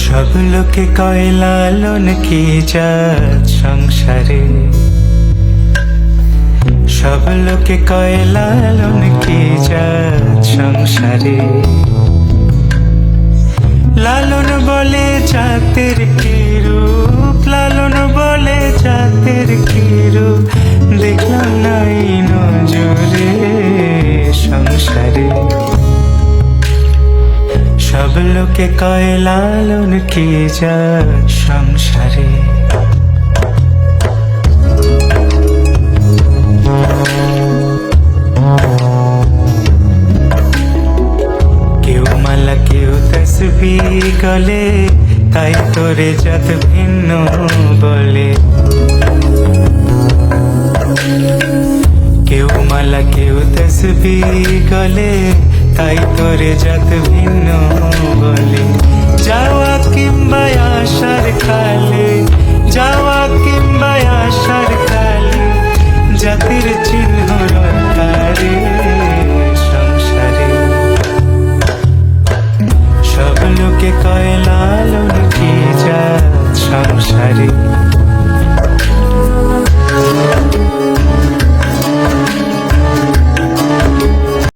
সব লোকে কয় লালন কি জাত সংসারে, সব লোকে কয় লালন কি জাত সংসারে। লালন বলে জাতের কি রূপ, লালন বলে জাতের কি রূপ, দেখলাম নাই নজরে সংসারে। সব লোকে কয় লালন কি জাত সংসারে। কেউ মালা কেউ তসবিহ গলে, তাই তোরে জাত ভিন্ন বলে। কেউ মালা কেউ তসবিহ গলে, তাই তোরে জাত ভিন্ন বলে।